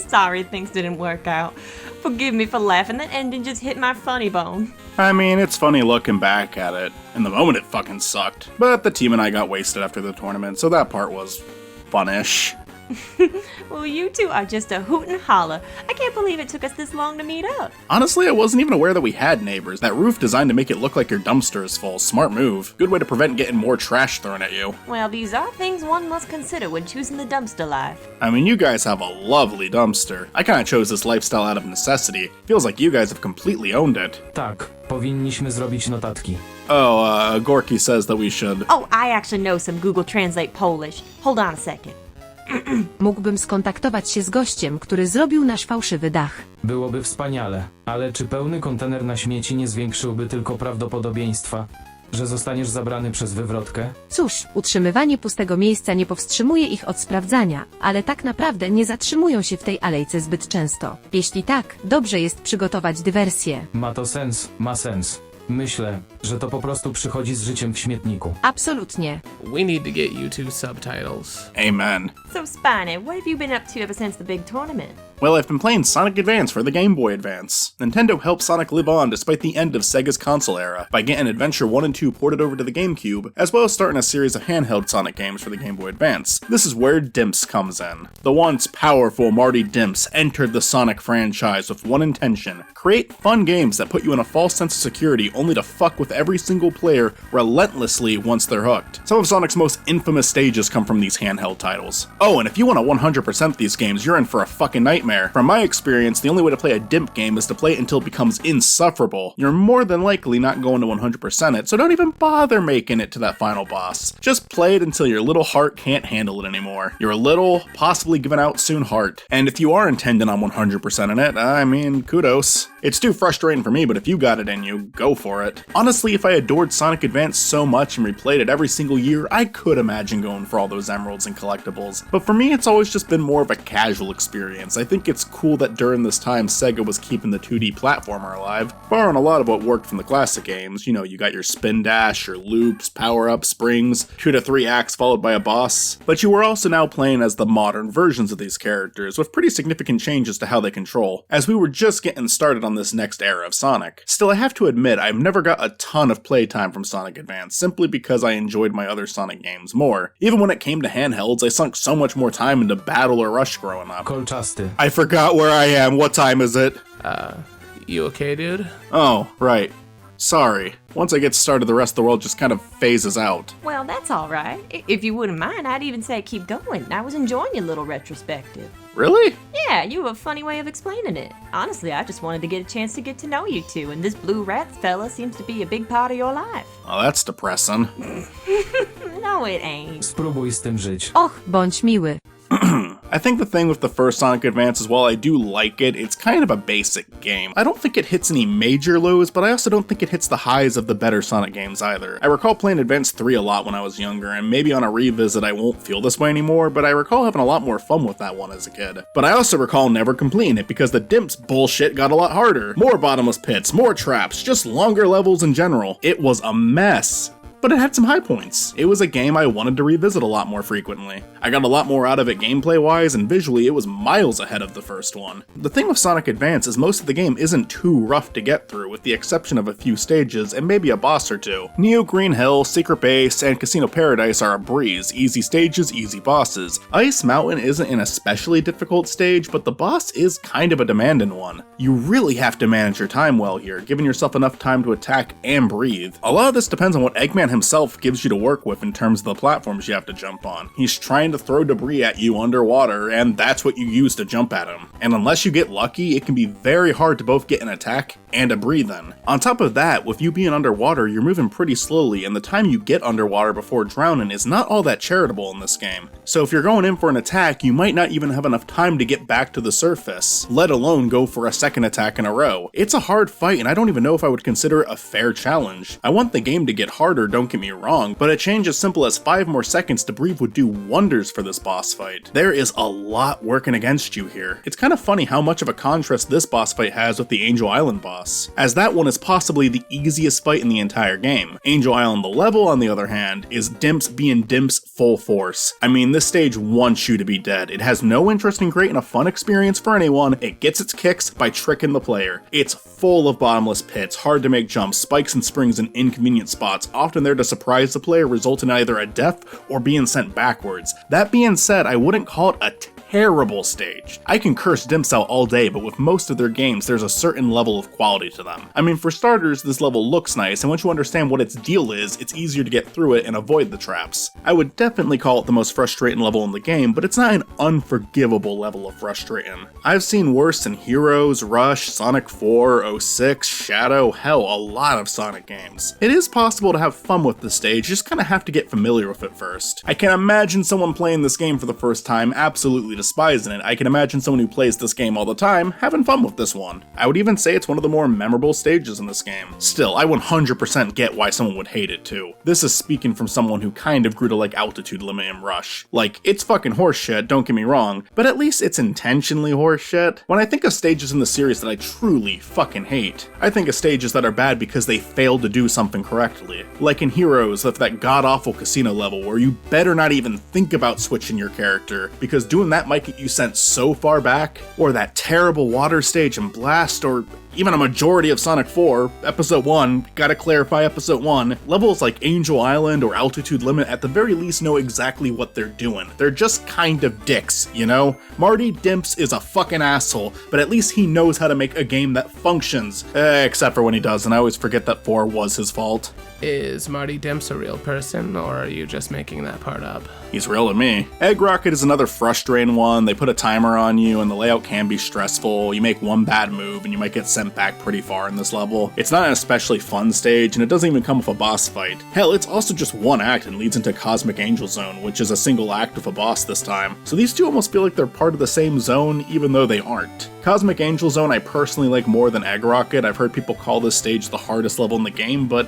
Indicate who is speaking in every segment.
Speaker 1: sorry things didn't work out. Forgive me for laughing, that ending just hit my funny bone.
Speaker 2: I mean, it's funny looking back at it. In the moment, it fucking sucked. But the team and I got wasted after the tournament, so that part was fun-ish.
Speaker 1: Well, you two are just a hoot and holler. I can't believe it took us this long to meet up.
Speaker 2: Honestly, I wasn't even aware that we had neighbors. That roof designed to make it look like your dumpster is full. Smart move. Good way to prevent getting more trash thrown at you.
Speaker 1: Well, these are things one must consider when choosing the dumpster life.
Speaker 2: I mean, you guys have a lovely dumpster. I kinda chose this lifestyle out of necessity. Feels like you guys have completely owned it.
Speaker 3: Tak, powinniśmy zrobić notatki.
Speaker 2: Oh, Gorky says that we should...
Speaker 1: Oh, I actually know some Google Translate Polish. Hold on a second.
Speaker 4: Mógłbym skontaktować się z gościem, który zrobił nasz fałszywy dach.
Speaker 3: Byłoby wspaniale, ale czy pełny kontener na śmieci nie zwiększyłby tylko prawdopodobieństwa, że zostaniesz zabrany przez wywrotkę?
Speaker 4: Cóż, utrzymywanie pustego miejsca nie powstrzymuje ich od sprawdzania, ale tak naprawdę nie zatrzymują się w tej alejce zbyt często. Jeśli tak, dobrze jest przygotować dywersję.
Speaker 3: Ma to sens, ma sens. Myślę, że to po prostu przychodzi z życiem w śmietniku.
Speaker 4: Absolutnie.
Speaker 5: We need to get you two subtitles.
Speaker 2: Amen.
Speaker 1: So, Spiny, what have you been up to ever since the big tournament?
Speaker 2: Well, I've been playing Sonic Advance for the Game Boy Advance. Nintendo helped Sonic live on despite the end of Sega's console era by getting Adventure 1 and 2 ported over to the GameCube, as well as starting a series of handheld Sonic games for the Game Boy Advance. This is where Dimps comes in. The once powerful Marty Dimps entered the Sonic franchise with one intention: create fun games that put you in a false sense of security only to fuck with every single player relentlessly once they're hooked. Some of Sonic's most infamous stages come from these handheld titles. Oh, and if you want to 100% these games, you're in for a fucking nightmare. From my experience, the only way to play a Dimp game is to play it until it becomes insufferable. You're more than likely not going to 100% it, so don't even bother making it to that final boss. Just play it until your little heart can't handle it anymore. Your little, possibly given out soon heart. And if you are intending on 100%ing it, I mean, kudos. It's too frustrating for me, but if you got it in you, go for it. Honestly, if I adored Sonic Advance so much and replayed it every single year, I could imagine going for all those emeralds and collectibles. But for me, it's always just been more of a casual experience. I think it's cool that during this time, Sega was keeping the 2D platformer alive, borrowing a lot of what worked from the classic games. You know, you got your spin dash, your loops, power-ups, springs, 2 to 3 acts followed by a boss. But you were also now playing as the modern versions of these characters, with pretty significant changes to how they control, as we were just getting started on this next era of Sonic. Still, I have to admit, I've never got a ton of playtime from Sonic Advance, simply because I enjoyed my other Sonic games more. Even when it came to handhelds, I sunk so much more time into Battle or Rush growing up.
Speaker 3: Kolczasty.
Speaker 2: I forgot where I am. What time is it?
Speaker 5: You okay, dude?
Speaker 2: Oh, right. Sorry. Once I get started, the rest of the world just kind of phases out.
Speaker 1: Well, that's all right. If you wouldn't mind, I'd even say keep going. I was enjoying your little retrospective.
Speaker 2: Really?
Speaker 1: Yeah, you have a funny way of explaining it. Honestly, I just wanted to get a chance to get to know you two, and this Blue Rats fella seems to be a big part of your life.
Speaker 2: Oh, that's depressing.
Speaker 1: No, it ain't.
Speaker 3: Spróbuj z tym żyć.
Speaker 4: Och, bądź miły.
Speaker 2: I think the thing with the first Sonic Advance is while I do like it, it's kind of a basic game. I don't think it hits any major lows, but I also don't think it hits the highs of the better Sonic games either. I recall playing Advance 3 a lot when I was younger, and maybe on a revisit I won't feel this way anymore, but I recall having a lot more fun with that one as a kid. But I also recall never completing it because the Dimps bullshit got a lot harder. More bottomless pits, more traps, just longer levels in general. It was a mess. But it had some high points. It was a game I wanted to revisit a lot more frequently. I got a lot more out of it gameplay-wise, and visually it was miles ahead of the first one. The thing with Sonic Advance is most of the game isn't too rough to get through, with the exception of a few stages and maybe a boss or two. Neo Green Hill, Secret Base, and Casino Paradise are a breeze, easy stages, easy bosses. Ice Mountain isn't an especially difficult stage, but the boss is kind of a demanding one. You really have to manage your time well here, giving yourself enough time to attack and breathe. A lot of this depends on what Eggman himself gives you to work with in terms of the platforms you have to jump on. He's trying to throw debris at you underwater, and that's what you use to jump at him. And unless you get lucky, it can be very hard to both get an attack and a breathe in. On top of that, with you being underwater, you're moving pretty slowly, and the time you get underwater before drowning is not all that charitable in this game. So if you're going in for an attack, you might not even have enough time to get back to the surface, let alone go for a second attack in a row. It's a hard fight, and I don't even know if I would consider it a fair challenge. I want the game to get harder, don't don't get me wrong, but a change as simple as 5 more seconds to breathe would do wonders for this boss fight. There is a lot working against you here. It's kind of funny how much of a contrast this boss fight has with the Angel Island boss, as that one is possibly the easiest fight in the entire game. Angel Island the level, on the other hand, is Dimps being Dimps full force. I mean, this stage wants you to be dead. It has no interest in creating a fun experience for anyone. It gets its kicks by tricking the player. It's full of bottomless pits, hard to make jumps, spikes and springs in inconvenient spots, often there to surprise the player, result in either a death or being sent backwards. That being said, I wouldn't call it a terrible stage. I can curse Dimps out all day, but with most of their games, there's a certain level of quality to them. I mean, for starters, this level looks nice, and once you understand what its deal is, it's easier to get through it and avoid the traps. I would definitely call it the most frustrating level in the game, but it's not an unforgivable level of frustrating. I've seen worse in Heroes, Rush, Sonic 4, 06, Shadow, hell, a lot of Sonic games. It is possible to have fun with this stage, you just kinda have to get familiar with it first. I can imagine someone playing this game for the first time absolutely despising it. I can imagine someone who plays this game all the time having fun with this one. I would even say it's one of the more memorable stages in this game. Still, I 100% get why someone would hate it too. This is speaking from someone who kind of grew to like altitude limit in Rush. Like, it's fucking horseshit, don't get me wrong, but at least it's intentionally horseshit. When I think of stages in the series that I truly fucking hate, I think of stages that are bad because they failed to do something correctly. Like in Heroes, with that god-awful casino level where you better not even think about switching your character, because doing that might get you sent so far back, or that terrible water stage in Blast, or even a majority of Sonic 4, Episode 1, gotta clarify Episode 1, levels like Angel Island or Altitude Limit at the very least know exactly what they're doing. They're just kind of dicks, you know? Marty Dimps is a fucking asshole, but at least he knows how to make a game that functions. Except for when he doesn't. I always forget that 4 was his fault.
Speaker 5: Is Marty Dimps a real person, or are you just making that part up?
Speaker 2: He's real to me. Egg Rocket is another frustrating one. They put a timer on you, and the layout can be stressful. You make one bad move, and you might get sent back pretty far in this level. It's not an especially fun stage, and it doesn't even come with a boss fight. Hell, it's also just one act and leads into Cosmic Angel Zone, which is a single act with a boss this time. So these two almost feel like they're part of the same zone, even though they aren't. Cosmic Angel Zone I personally like more than Egg Rocket. I've heard people call this stage the hardest level in the game, but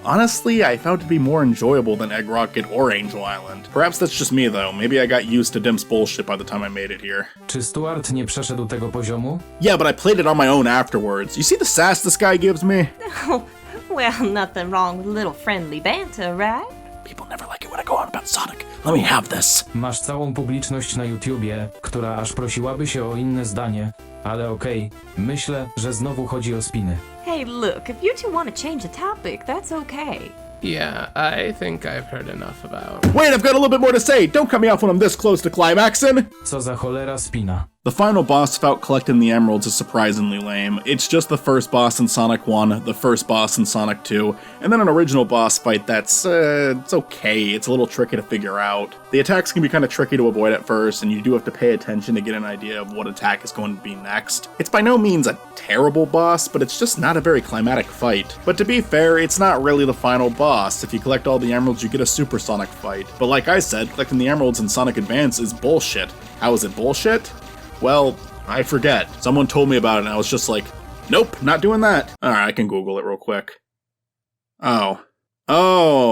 Speaker 2: honestly, I found it to be more enjoyable than Egg Rocket or Angel Island. Perhaps that's just me though, maybe I got used to Dimps bullshit by the time I made it here.
Speaker 3: Czy Stuart nie przeszedł tego poziomu?
Speaker 2: Yeah, but I played it on my own afterwards. You see the sass this guy gives me?
Speaker 1: Oh, well, nothing wrong with a little friendly banter, right?
Speaker 2: People never like it when I go on about Sonic. Let me have this.
Speaker 3: Masz całą publiczność na YouTubie, która aż prosiłaby się o inne zdanie, ale okej, myślę, że znowu chodzi o spiny.
Speaker 1: Hey, look, if you two want to change the topic, that's okay.
Speaker 5: Yeah, I think I've heard enough about.
Speaker 2: Wait, I've got a little bit more to say. Don't cut me off when I'm this close to climaxing.
Speaker 3: Co za cholera spina.
Speaker 2: The final boss fight collecting the emeralds is surprisingly lame. It's just the first boss in Sonic 1, the first boss in Sonic 2, and then an original boss fight that's, it's okay. It's a little tricky to figure out. The attacks can be kind of tricky to avoid at first, and you do have to pay attention to get an idea of what attack is going to be next. It's by no means a terrible boss, but it's just not a very climatic fight. But to be fair, it's not really the final boss. If you collect all the emeralds, you get a supersonic fight. But like I said, collecting the emeralds in Sonic Advance is bullshit. How is it bullshit? Well, I forget. Someone told me about it and I was just like, nope, not doing that. Alright, I can Google it real quick. Oh,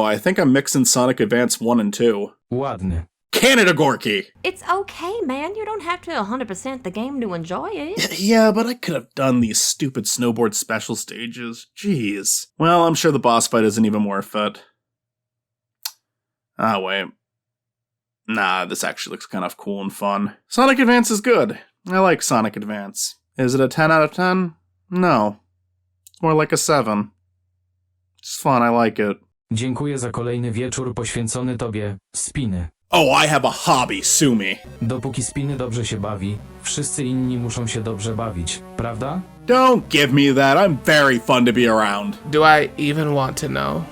Speaker 2: I think I'm mixing Sonic Advance 1 and 2.
Speaker 3: Ładny.
Speaker 2: Canada Gorky!
Speaker 1: It's okay, man. You don't have to 100% the game to enjoy it.
Speaker 2: Yeah, but I could have done these stupid snowboard special stages. Jeez. Well, I'm sure the boss fight isn't even worth it. Ah, wait. Nah, this actually looks kind of cool and fun. Sonic Advance is good. I like Sonic Advance. Is it a 10 out of 10? No. It's more like a 7. It's fun, I like it.
Speaker 3: Dziękuję za kolejny wieczór poświęcony tobie, spiny.
Speaker 2: Oh, I have a hobby, sue me.
Speaker 3: Dopóki spiny dobrze się bawi, wszyscy inni muszą się dobrze bawić, prawda?
Speaker 2: Don't give me that, I'm very fun to be around.
Speaker 5: Do I even want to know?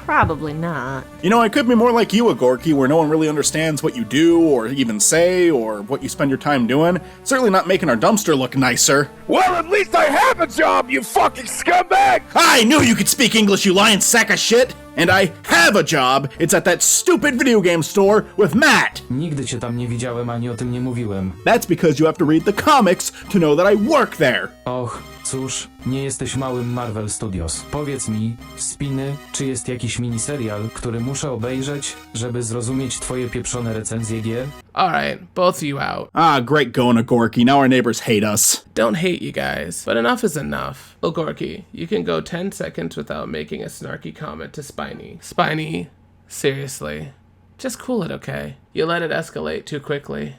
Speaker 1: Probably not.
Speaker 2: You know, I could be more like you, Ogorki, where no one really understands what you do, or even say, or what you spend your time doing. Certainly not making our dumpster look nicer.
Speaker 6: Well, at least I have a job, you fucking scumbag!
Speaker 2: I knew you could speak English, you lying sack of shit! And I have a job! It's at that stupid video game store with Matt!
Speaker 3: Nigdy cię tam nie widziałem ani o tym nie mówiłem.
Speaker 2: That's because you have to read the comics to know that I work there!
Speaker 3: Och, Cóż, nie jesteś małym Marvel Studios. Powiedz mi, Spiny, czy jest jakiś miniserial, który muszę obejrzeć, żeby zrozumieć twoje pieprzone recenzje gier?
Speaker 5: Alright, both of you out.
Speaker 2: Ah, great going, Ogorki. Now our neighbors hate us.
Speaker 5: Don't hate you guys, but enough is enough. Ogorki, you can go 10 seconds without making a snarky comment to Spiny. Spiny, seriously. Just cool it, okay? You let it escalate too quickly.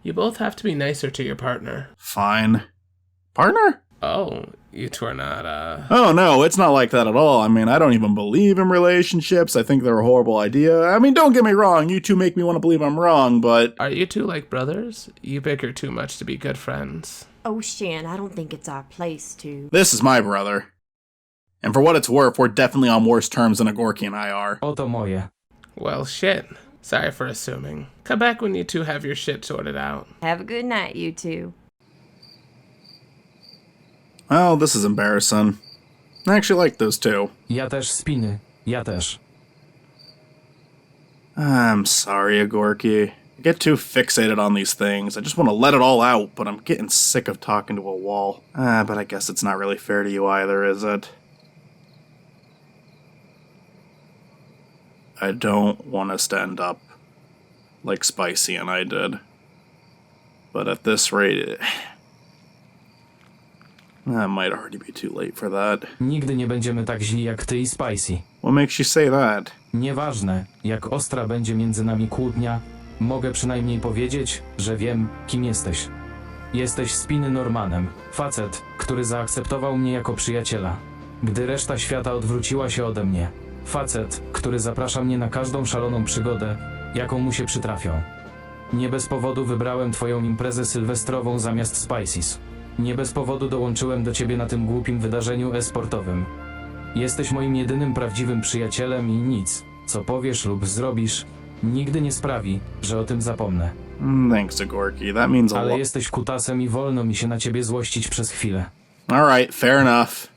Speaker 5: You both have to be nicer to your partner.
Speaker 2: Fine. Partner?
Speaker 5: Oh, you two are not,
Speaker 2: Oh no, it's not like that at all. I mean, I don't even believe in relationships. I think they're a horrible idea. I mean, don't get me wrong, you two make me want to believe I'm wrong, but...
Speaker 5: Are you two like brothers? You bicker too much to be good friends.
Speaker 1: Oh, Shan, I don't think it's our place to.
Speaker 2: This is my brother. And for what it's worth, we're definitely on worse terms than Ogorki and I are.
Speaker 3: Oto moje.
Speaker 5: Well, shit. Sorry for assuming. Come back when you two have your shit sorted out.
Speaker 1: Have a good night, you two.
Speaker 2: Well, this is embarrassing. I actually like those two.
Speaker 3: Ja też, Spiny. Ja też.
Speaker 2: I'm sorry, Ogorki. I get too fixated on these things. I just want to let it all out, but I'm getting sick of talking to a wall. But I guess it's not really fair to you either, is it? I don't want us to end up like Spicy and I did. But at this rate, it might already be too late for that.
Speaker 3: Nigdy nie będziemy tak źli jak ty i Spicy.
Speaker 2: What makes you say that?
Speaker 3: Nieważne, jak ostra będzie między nami kłótnia, mogę przynajmniej powiedzieć, że wiem, kim jesteś. Jesteś Spiny Normanem, facet, który zaakceptował mnie jako przyjaciela, gdy reszta świata odwróciła się ode mnie. Facet, który zaprasza mnie na każdą szaloną przygodę, jaką mu się przytrafią. Nie bez powodu wybrałem twoją imprezę sylwestrową zamiast Spicy's. Nie bez powodu dołączyłem do ciebie na tym głupim wydarzeniu e-sportowym. Jesteś moim jedynym prawdziwym przyjacielem i nic, co powiesz lub zrobisz, nigdy nie sprawi, że o tym zapomnę.
Speaker 2: Thanks, Ogorki. That means a
Speaker 3: Ale
Speaker 2: lot.
Speaker 3: jesteś kutasem i wolno mi się na ciebie złościć przez chwilę.
Speaker 2: Alright, fair enough.